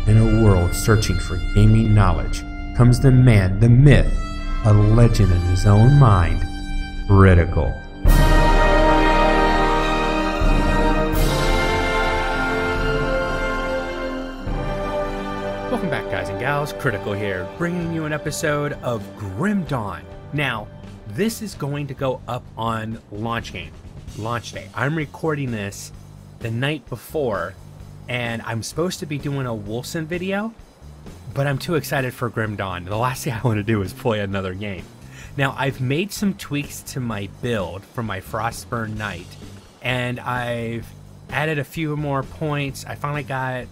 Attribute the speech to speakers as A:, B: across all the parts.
A: In a world searching for gaming knowledge comes the man, the myth, a legend in his own mind, Critical. Welcome back, guys and gals. Critical here, bringing you an episode of Grim Dawn. Now, this is going to go up on launch day. I'm recording this the night before, and I'm supposed to be doing a Wilson video, but I'm too excited for Grim Dawn. The last thing I want to do is play another game. Now, I've made some tweaks to my build for my Frostburn Knight, and I've added a few more points. I finally got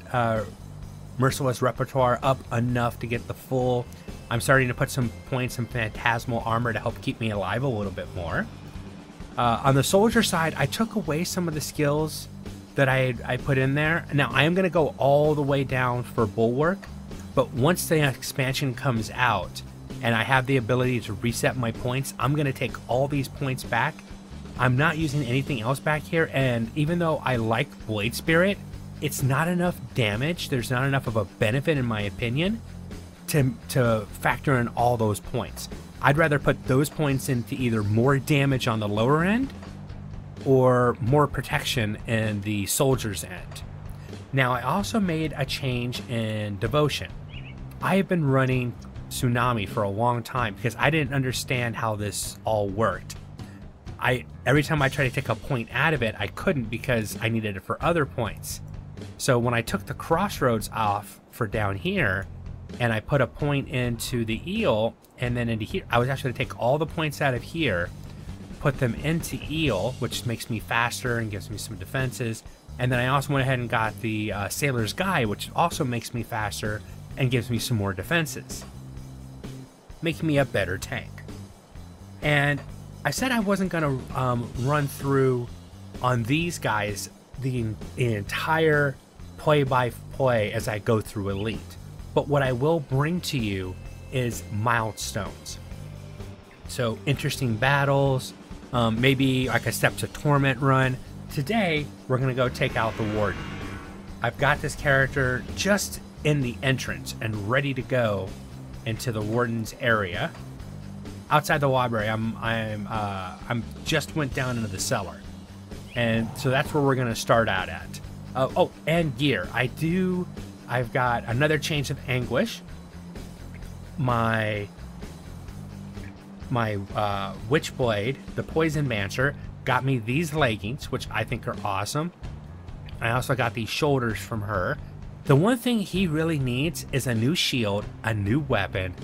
A: Merciless Repertoire up enough to get the full. I'm starting to put some points in Phantasmal Armor to help keep me alive a little bit more. On the soldier side, I took away some of the skills that I put in there. Now, I am going to go all the way down for Bulwark, but once the expansion comes out and I have the ability to reset my points, I'm going to take all these points back. I'm not using anything else back here, and even though I like Blade Spirit, it's not enough damage. There's not enough of a benefit, in my opinion, to factor in all those points. I'd rather put those points into either more damage on the lower end or more protection in the soldier's end. Now, I also made a change in Devotion. I have been running Tsunami for a long time because I didn't understand how this all worked. Every time I tried to take a point out of it, I couldn't because I needed it for other points. So when I took the Crossroads off for down here, and I put a point into the eel and then into here, I was actually going to take all the points out of here, put them into eel, which makes me faster and gives me some defenses. And then I also went ahead and got the Sailor's Guy, which also makes me faster and gives me some more defenses, making me a better tank. And I said I wasn't going to run through on these guys the entire play-by-play as I go through Elite. But what I will bring to you is milestones. So interesting battles, maybe like a Steps of Torment run. Today, we're going to go take out the Warden. I've got this character just in the entrance and ready to go into the Warden's area. Outside the library, I'm just went down into the cellar. And so that's where we're going to start out at. Oh, and gear. I've got another Chains of Anguish. My Witchblade, the Poison Mancer, got me these leggings, which I think are awesome. I also got these shoulders from her. The one thing he really needs is a new shield, a new weapon,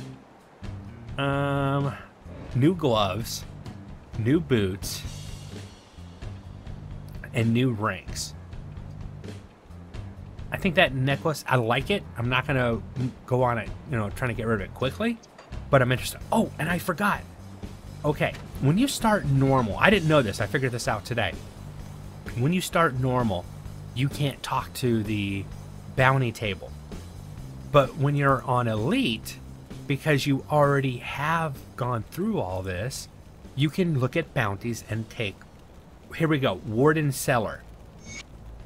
A: new gloves, new boots, and new rings. I think that necklace, I like it. I'm not going to go on it, trying to get rid of it quickly, but I'm interested. Oh, and I forgot. Okay, when you start normal, I didn't know this. I figured this out today. When you start normal, you can't talk to the bounty table. But when you're on Elite, because you already have gone through all this, you can look at bounties and take, here we go, Warden Cellar.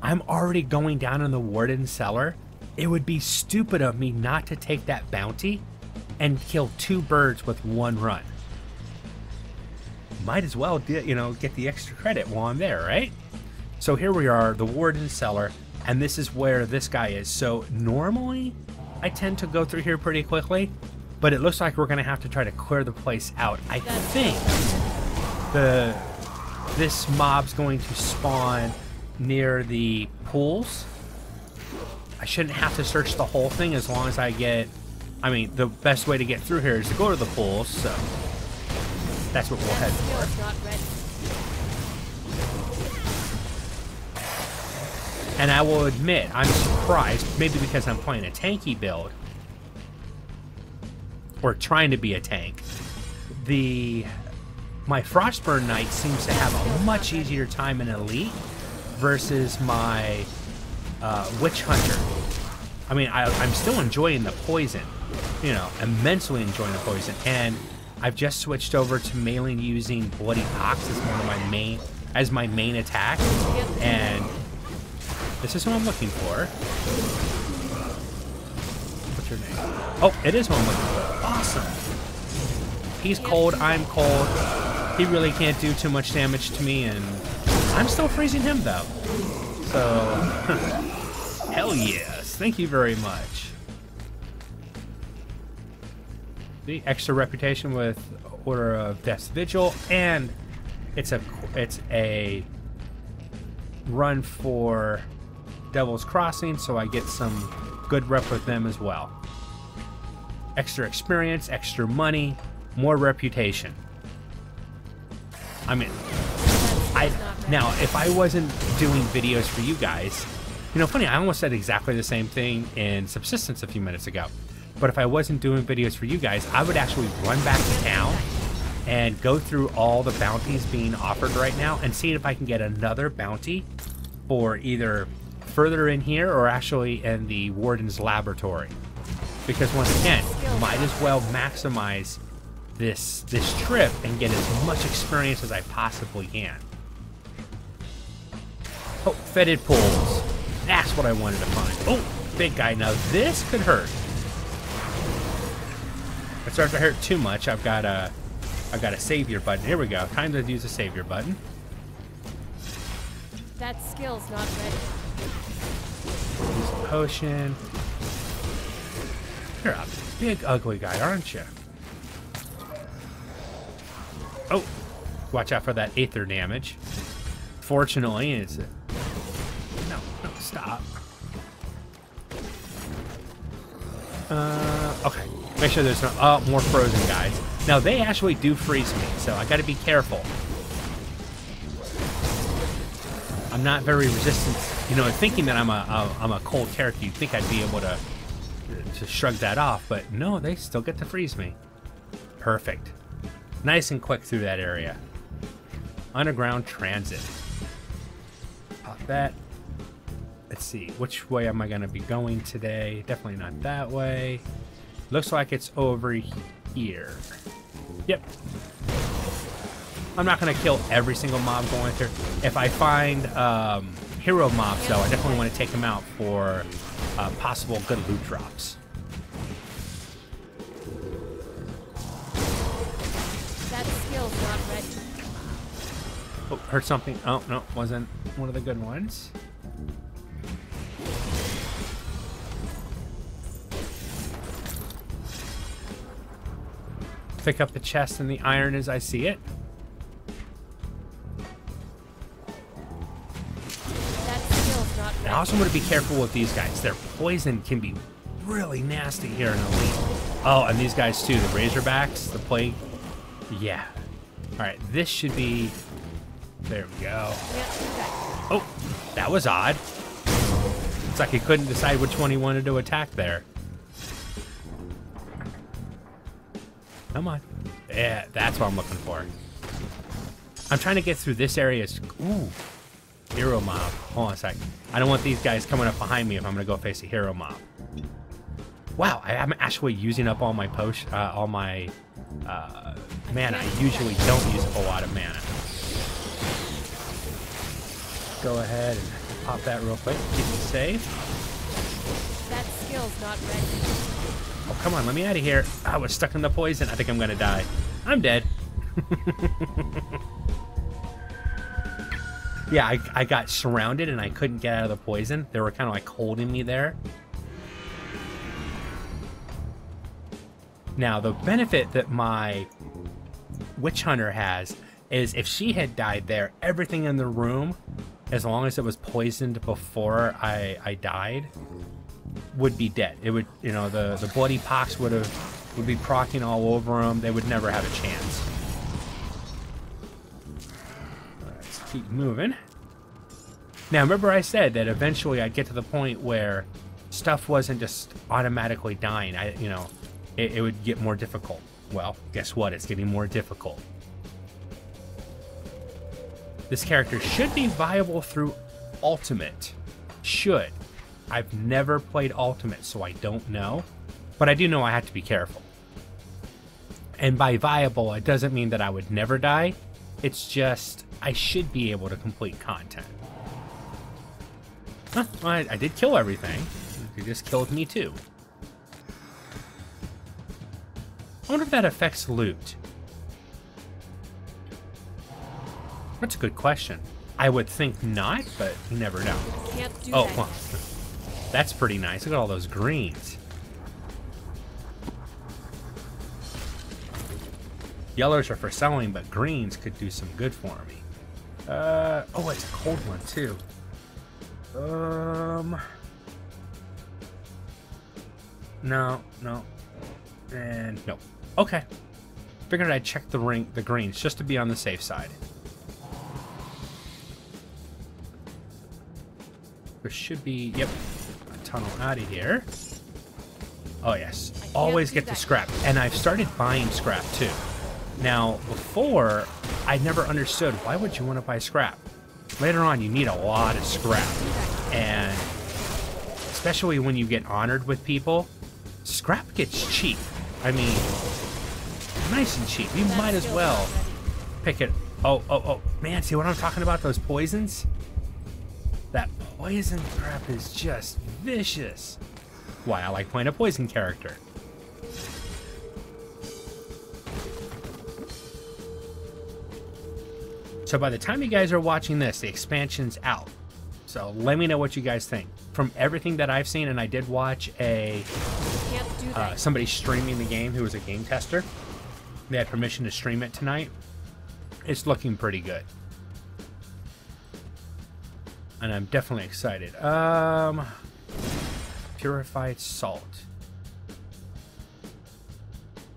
A: I'm already going down in the Warden Cellar. It would be stupid of me not to take that bounty and kill two birds with one run. Might as well, get the extra credit while I'm there, right? So here we are, the Warden Cellar, and this is where this guy is. So normally, I tend to go through here pretty quickly, but it looks like we're gonna have to try to clear the place out. I think this mob's going to spawn near the pools. I shouldn't have to search the whole thing as long as I get, the best way to get through here is to go to the pools, so that's what we'll head for. And I will admit, I'm surprised, maybe because I'm playing a tanky build, or trying to be a tank. My Frostburn Knight seems to have a much easier time in Elite versus my Witch Hunter. I'm still enjoying the poison, immensely enjoying the poison, and I've just switched over to mainly using Bloody Ox as my main attack, and this is what I'm looking for. your name? Oh, it is one with awesome. He's cold, I'm cold. He really can't do too much damage to me, and I'm still freezing him though. So, hell yes. Thank you very much. The extra reputation with Order of Death's Vigil, and it's a run for Devil's Crossing, so I get some good rep with them as well. Extra experience, extra money, more reputation. I mean, now if I wasn't doing videos for you guys, you know, funny, I almost said exactly the same thing in Subsistence a few minutes ago. But if I wasn't doing videos for you guys, I would actually run back to town and go through all the bounties being offered right now and see if I can get another bounty for either further in here or actually in the Warden's laboratory. Because once again, might as well maximize this trip and get as much experience as I possibly can. Oh, fetid pools. That's what I wanted to find. Oh, big guy. Now this could hurt. If it starts to hurt too much, I've got a savior button. Here we go. Time to use a savior button.
B: That skill's not ready.
A: Use a potion. You're a big ugly guy, aren't you? Oh, watch out for that aether damage. Fortunately, it's no, stop. Okay. Make sure there's no more frozen guys. Now they actually do freeze me, so I got to be careful. I'm not very resistant. You know, thinking that I'm a cold character, you'd think I'd be able to shrug that off, but no, they still get to freeze me. Perfect. Nice and quick through that area. Underground transit. Pop that. Let's see, which way am I going to be going today? Definitely not that way. Looks like it's over here. Yep. I'm not going to kill every single mob going through. If I find hero mobs, though, I definitely want to take them out for possible good loot drops.
B: That skill's not ready.
A: Oh, heard something. Oh, no, wasn't one of the good ones. Pick up the chest and the iron as I see it.
B: That skill's not ready.
A: I also want to be careful with these guys. Their poison can be really nasty here in Elite. Oh, and these guys too, the Razorbacks, the Plague. Yeah. Alright, this should be... There we go. Oh, that was odd. It's like he couldn't decide which one he wanted to attack there. Come on. Yeah, that's what I'm looking for. I'm trying to get through this area. Ooh. Hero mob. Hold on a sec. I don't want these guys coming up behind me if I'm going to go face a hero mob. Wow, I'm actually using up all my mana. I usually don't use a lot of mana. Go ahead and pop that real quick. Keep it safe.
B: That skill's not ready.
A: Oh, come on, let me out of here. I was stuck in the poison. I think I'm gonna die. I'm dead. Yeah, I got surrounded and I couldn't get out of the poison. They were kind of like holding me there. Now, the benefit that my witch hunter has is if she had died there, everything in the room, as long as it was poisoned before I died, would be dead. It would, you know, the bloody pox would be procking all over them. They would never have a chance. Let's keep moving. Now, remember I said that eventually I'd get to the point where stuff wasn't just automatically dying. It would get more difficult. Well, guess what? It's getting more difficult. This character should be viable through Ultimate. Should. I've never played Ultimate, so I don't know. But I do know I have to be careful. And by viable, it doesn't mean that I would never die. It's just, I should be able to complete content. Huh, well, I did kill everything. You just killed me too. wonder if that affects loot. That's a good question. I would think not, but you never know.
B: Can't do
A: Oh,
B: that.
A: well, that's pretty nice. Look at all those greens. Yellows are for selling, but greens could do some good for me. Oh, it's a cold one too. No, and no. Okay. Figured I'd check the greens just to be on the safe side. There should be, yep, a tunnel out of here. Oh yes, always get the scrap, and I've started buying scrap too. Now, before, I never understood, why would you want to buy scrap? Later on, you need a lot of scrap. And especially when you get honored with people, scrap gets cheap. I mean, nice and cheap. You might as well pick it. Oh, man, see what I'm talking about? Those poisons? That poison scrap is just vicious. Why I like playing a poison character. So by the time you guys are watching this, the expansion's out. So let me know what you guys think. From everything that I've seen, and I did watch somebody streaming the game who was a game tester. They had permission to stream it tonight. It's looking pretty good. And I'm definitely excited. Purified salt.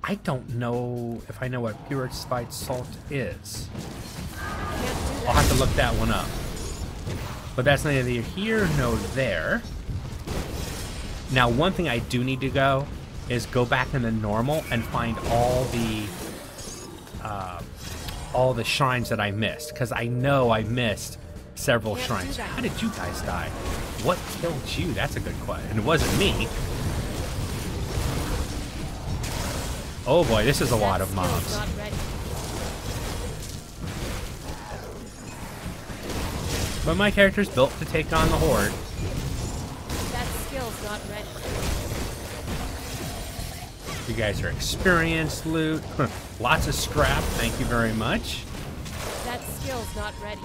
A: I don't know if I know what purified salt is. I'll have to look that one up. But that's neither here nor there. Now, one thing I do need to go is go back in the normal and find all the shrines that I missed, because I know I missed several shrines. How did you guys die? What killed you? That's a good question. And it wasn't me. Oh boy, this is a lot of mobs. But my character's built to take on the horde.
B: That skill's not ready.
A: You guys are experienced loot. Lots of scrap, thank you very much.
B: That skill's not ready.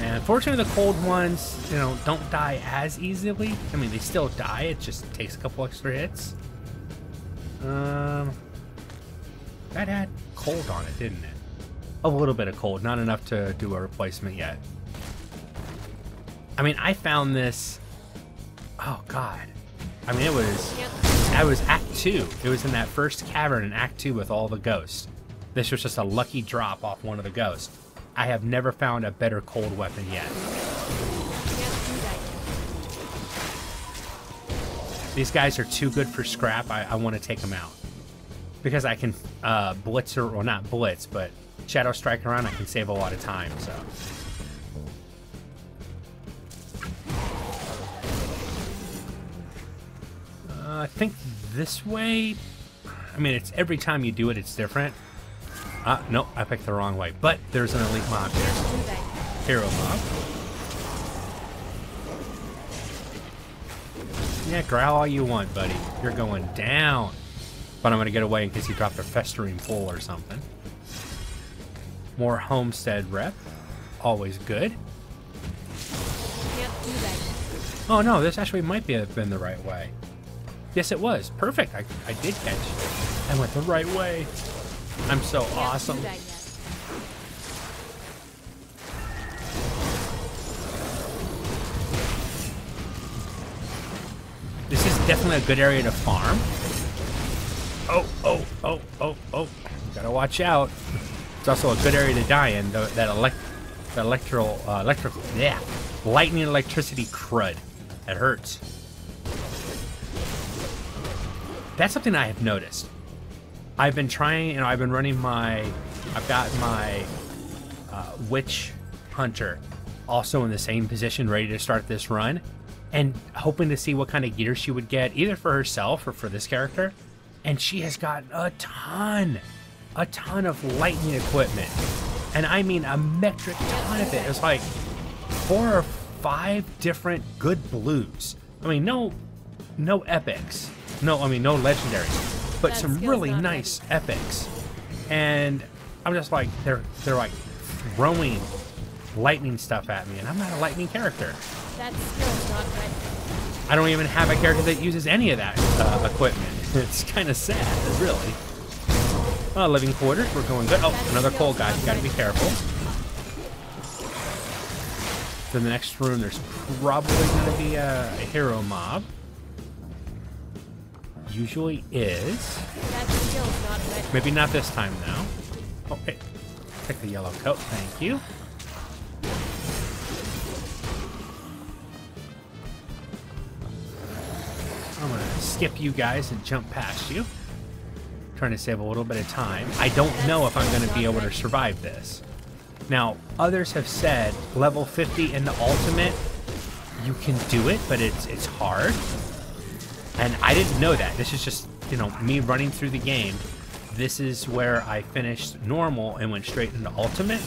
A: And unfortunately the cold ones, you know, don't die as easily. I mean, they still die, it just takes a couple extra hits. That had cold on it, didn't it? A little bit of cold, not enough to do a replacement yet. I mean, I found this, oh god. I mean, I was Act 2. It was in that first cavern in Act 2 with all the ghosts. This was just a lucky drop off one of the ghosts. I have never found a better cold weapon yet. These guys are too good for scrap. I want to take them out. Because I can blitz, or not blitz, but shadow strike around, I can save a lot of time, so. I think this way, I mean, it's every time you do it, it's different. Nope, I picked the wrong way, but there's an elite mob here. Hero mob. Yeah, growl all you want, buddy. You're going down. But I'm gonna get away in case he dropped a festering pool or something. More homestead rep. Always good.
B: Can't do that.
A: Oh no, this actually might have been the right way. Yes, it was. Perfect. I did catch. I went the right way. I'm so awesome.
B: Do that yet.
A: This is definitely a good area to farm. Oh. Gotta watch out. It's also a good area to die in. That electrical, yeah, lightning electricity crud. That hurts. That's something I have noticed. I've been trying, you know, I've been running I've got my witch hunter also in the same position, ready to start this run, and hoping to see what kind of gear she would get, either for herself or for this character. And she has gotten a ton of lightning equipment. And I mean a metric ton of it. It was like 4 or 5 different good blues. I mean, no no epics. No, I mean, no legendaries. But
B: That
A: some
B: skill's
A: really
B: not
A: nice epics. And I'm just like, they're like throwing lightning stuff at me, and I'm not a lightning character.
B: That skill's not ready.
A: I don't even have a character that uses any of that equipment. It's kind of sad, really. Living quarters, we're going good. Oh, another coal guy. You gotta be careful. For the next room, there's probably gonna be a hero mob. Usually is.
B: That skill's not ready.
A: Maybe not this time, though. Oh, hey. Take the yellow coat, thank you. I'm gonna skip you guys and jump past you. Trying to save a little bit of time. I don't know if I'm gonna be able to survive this. Now, others have said level 50 in the ultimate, you can do it, but it's hard. And I didn't know that. This is just, you know, me running through the game. This is where I finished normal and went straight into ultimate.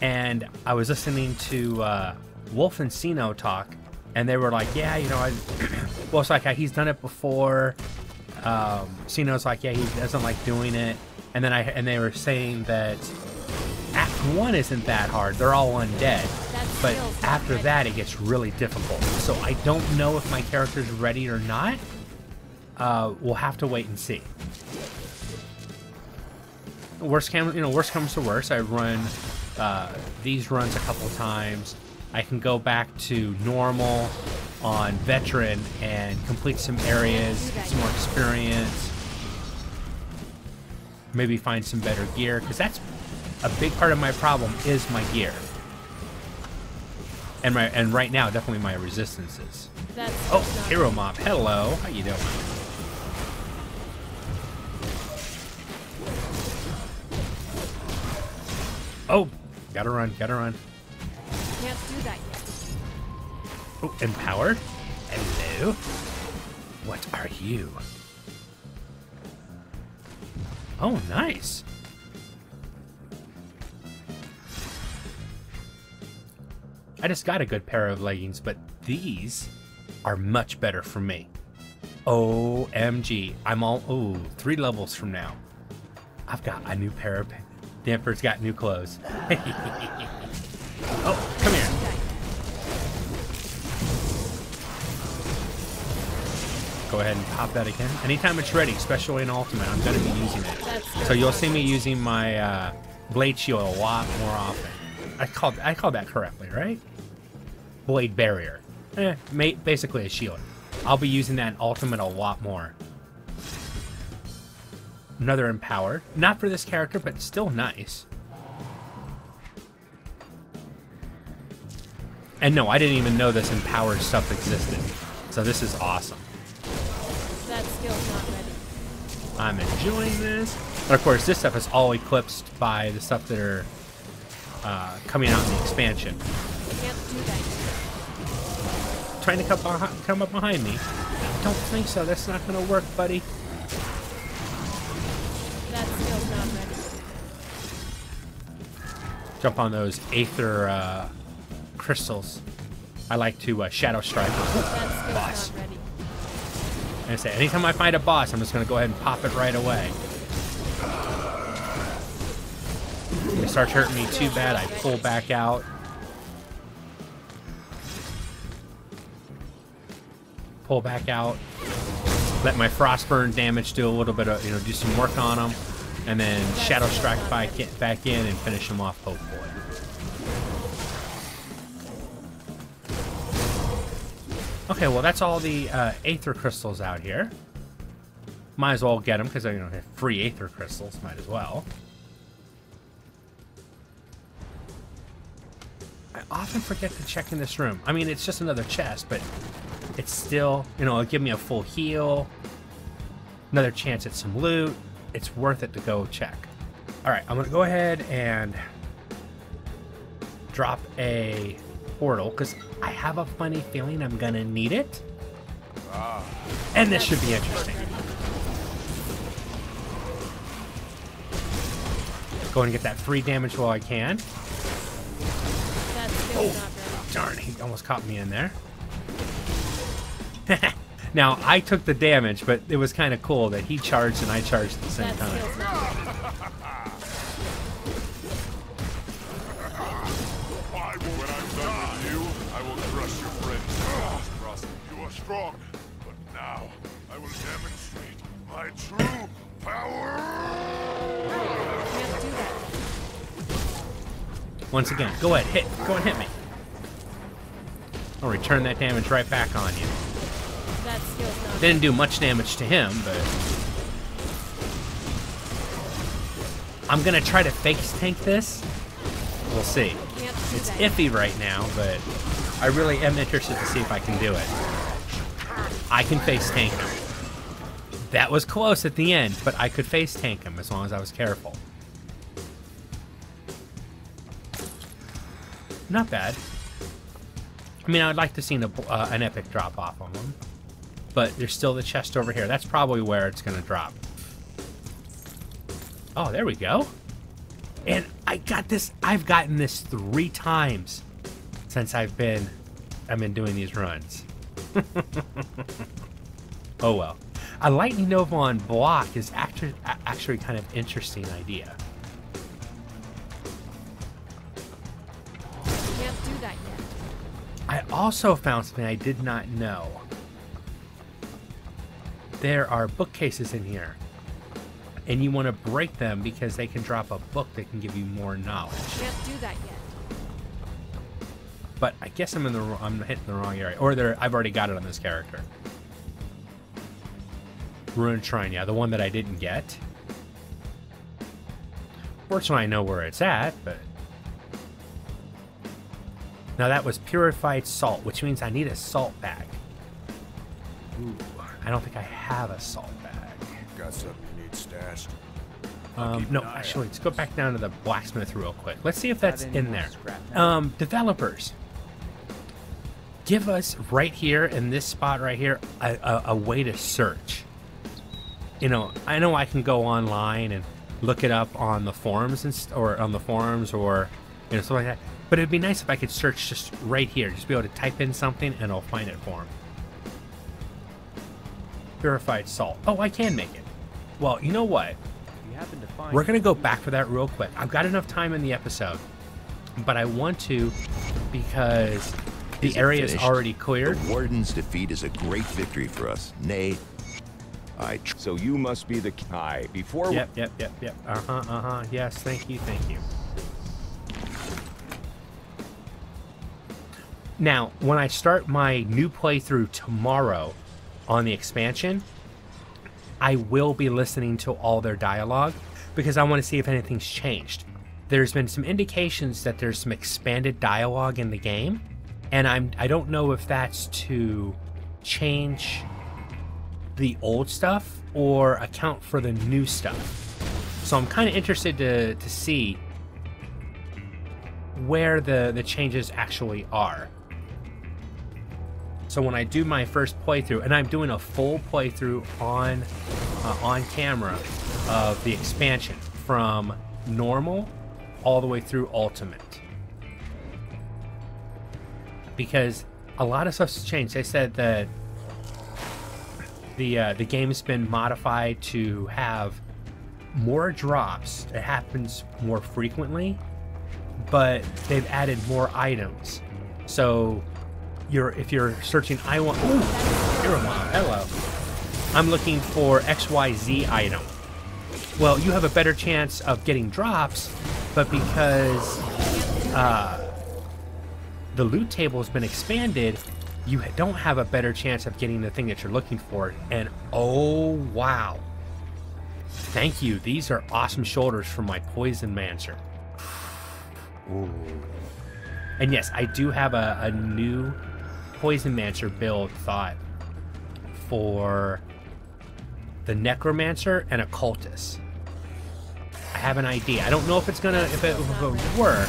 A: And I was listening to Wolf and Sino talk, and they were like, yeah, you know, well, it's like he's done it before. Sino's like, yeah, he doesn't like doing it. And then they were saying that Act 1 isn't that hard. They're all undead. But after that, it gets really difficult. So I don't know if my character's ready or not. We'll have to wait and see. Worst comes to worst, I run these runs a couple times. I can go back to normal on veteran and complete some areas, get some more experience. Maybe find some better gear, because that's a big part of my problem is my gear. And right now, definitely my resistances. Oh, hero mob. Hello. How you doing? Oh, gotta run, gotta run.
B: Can't do that yet.
A: Oh, empowered? Hello. What are you? Oh, nice. I just got a good pair of leggings, but these are much better for me. OMG. I'm all, ooh, 3 levels from now. I've got a new pair of Damper's got new clothes. Oh, come here. Go ahead and pop that again. Anytime it's ready, especially in Ultimate, I'm going to be using it. So you'll see me using my Blade Shield a lot more often. I called that correctly, right? Blade Barrier. Basically a shield. I'll be using that in Ultimate a lot more. Another empowered. Not for this character, but still nice. And no, I didn't even know this empowered stuff existed. So this is awesome.
B: That skill's not ready.
A: I'm enjoying this. But of course, this stuff is all eclipsed by the stuff that are coming out in the expansion.
B: Can't do that yet.
A: Trying to come up behind me. Don't think so. That's not going to work, buddy.
B: That skill's not ready.
A: Jump on those Aether crystals. I like to Shadow Strike
B: That skill's
A: boss.
B: not ready.
A: And I say, anytime I find a boss, I'm just going to go ahead and pop it right away. If it starts hurting me too bad, I pull back out. Pull back out. Let my Frostburn damage do a little bit of, do some work on them. And then Shadow Strike back in and finish them off, hopefully. Okay, well, that's all the Aether Crystals out here. Might as well get them, because I have free Aether Crystals. Might as well. I often forget to check in this room. I mean, it's just another chest, but it's still, it'll give me a full heal. Another chance at some loot. It's worth it to go check. All right, I'm going to go ahead and drop a portal, because I have a funny feeling I'm going to need it. And this should be interesting. Go and get that free damage while I can.
B: That skill's not ready.
A: Darn, he almost caught me in there. Now, I took the damage, but it was kind of cool that he charged and I charged at the same
B: That
A: time.
B: skill's not ready.
C: When I'm done with you, I will crush your friends. You are strong, but now I will demonstrate my true power.
B: Can't do that.
A: Once again, go ahead, go and hit me. I'll return that damage right back on you.
B: That skill's not
A: Didn't do much damage to him, but I'm gonna try to face tank this. We'll see.
B: Can't do
A: It's
B: that.
A: iffy right now, but I really am interested to see if I can do it. I can face tank him. That was close at the end, but I could face tank him as long as I was careful. Not bad. I mean, I would like to see an epic drop off on them. But there's still the chest over here. That's probably where it's going to drop. Oh, there we go. And I got this. I've gotten this 3 times since I've been doing these runs. Oh well. A lightning nova on block is actually kind of interesting idea.
B: Can't do that yet.
A: I also found something I did not know. There are bookcases in here, and you want to break them because they can drop a book that can give you more knowledge.
B: Can't do that yet.
A: But I guess I'm hitting the wrong area, or I've already got it on this character. Ruined Shrine, yeah, the one that I didn't get. Fortunately, I know where it's at, but now that was purified salt, which means I need a salt bag. Ooh, I don't think I have a salt bag.
C: Got something you need stashed?
A: No, actually, let's go back down to the blacksmith real quick. Let's see if that's in there. Developers, give us right here in this spot right here a way to search. You know I can go online and look it up on the forums or stuff like that. But it'd be nice if I could search just right here, just be able to type in something and it'll find it for me. Purified salt. Oh, I can make it. Well, you know what? We're going to go back for that real quick. I've got enough time in the episode, but I want to because the area is already cleared.
D: The Warden's defeat is a great victory for us. Nay,
E: So you must be the Kinght. Before
A: Yep. Yes, thank you. Now, when I start my new playthrough tomorrow on the expansion, I will be listening to all their dialogue because I want to see if anything's changed. There's been some indications that there's some expanded dialogue in the game, and I don't know if that's to change the old stuff or account for the new stuff. So I'm kind of interested to see where the changes actually are. So when I do my first playthrough, and I'm doing a full playthrough on camera of the expansion from normal all the way through ultimate, because a lot of stuff's changed. They said that the game's been modified to have more drops. It happens more frequently, but they've added more items. So if you're searching, I want hero mob. Hello. I'm looking for XYZ item. Well, you have a better chance of getting drops, but because the loot table has been expanded, you don't have a better chance of getting the thing that you're looking for. And oh wow, thank you. These are awesome shoulders from my Poison Mancer. Ooh. And yes, I do have a new Poison Mancer build thought for the Necromancer and Occultist. I have an idea. I don't know if it will work,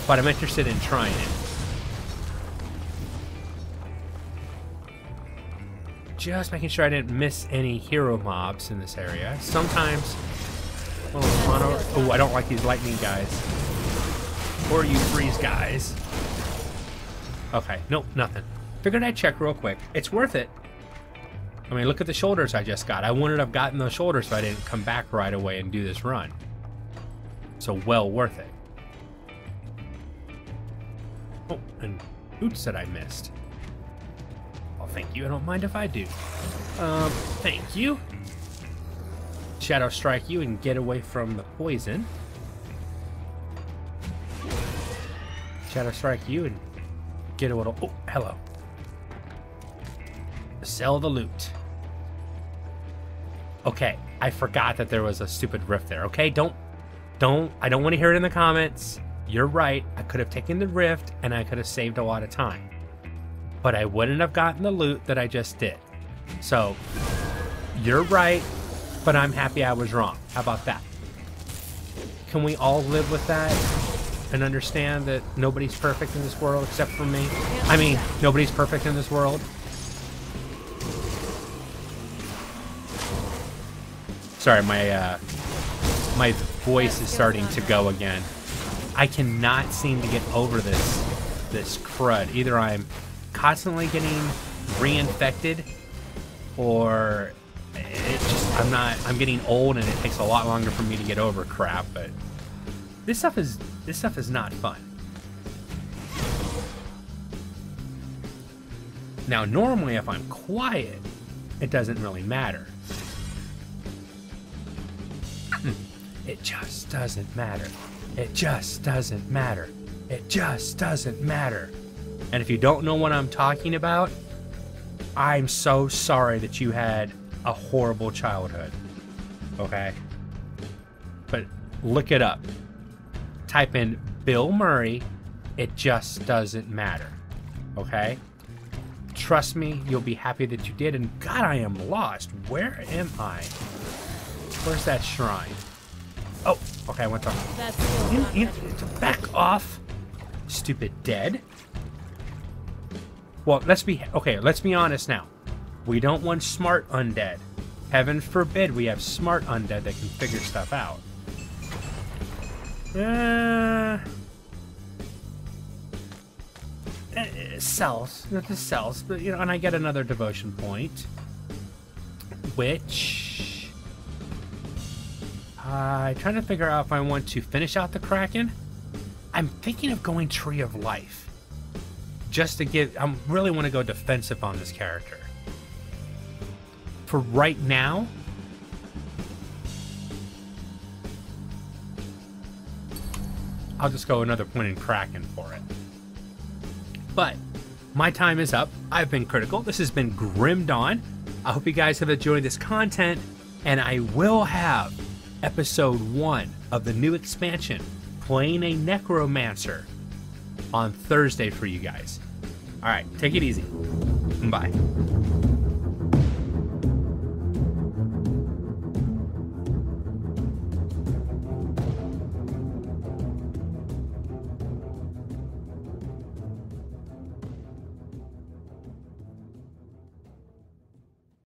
A: but I'm interested in trying it. Just making sure I didn't miss any hero mobs in this area. Sometimes, oh, I don't like these lightning guys. Or you freeze guys. Okay, nope, nothing. Figured I'd check real quick. It's worth it. I mean, look at the shoulders I just got. I wouldn't have gotten those shoulders if I didn't come back right away and do this run. So well worth it. Oh, and boots that I missed. Well, thank you. I don't mind if I do. Thank you. Shadow strike you and get away from the poison. Shadow strike you and get a little... Oh, hello. Sell the loot. Okay, I forgot that there was a stupid rift there. Okay, I don't want to hear it in the comments. You're right. I could have taken the rift and I could have saved a lot of time. But I wouldn't have gotten the loot that I just did. So, you're right, but I'm happy I was wrong. How about that? Can we all live with that and understand that nobody's perfect in this world except for me? I mean, nobody's perfect in this world. Sorry, my voice is starting to go again. I cannot seem to get over this crud. Either I'm constantly getting reinfected, or it just I'm getting old and it takes a lot longer for me to get over crap. But this stuff is not fun. Now, normally if I'm quiet, it doesn't really matter. It just doesn't matter. It just doesn't matter. It just doesn't matter. And if you don't know what I'm talking about, I'm so sorry that you had a horrible childhood. Okay? But look it up. Type in Bill Murray. It just doesn't matter. Okay? Trust me, you'll be happy that you did. And God, I am lost. Where am I? Where's that shrine? Oh, okay, I went on. Back off, stupid dead. Well, let's be honest now. We don't want smart undead. Heaven forbid we have smart undead that can figure stuff out. Cells, not the cells, but you know, and I get another devotion point, which. I'm trying to figure out if I want to finish out the Kraken. I'm thinking of going Tree of Life. Just to get... I really want to go defensive on this character. For right now... I'll just go another point in Kraken for it. But, my time is up. I've been Critical. This has been Grim Dawn. I hope you guys have enjoyed this content. And I will have... Episode 1 of the new expansion, playing a Necromancer, on Thursday for you guys. Alright, take it easy. Bye.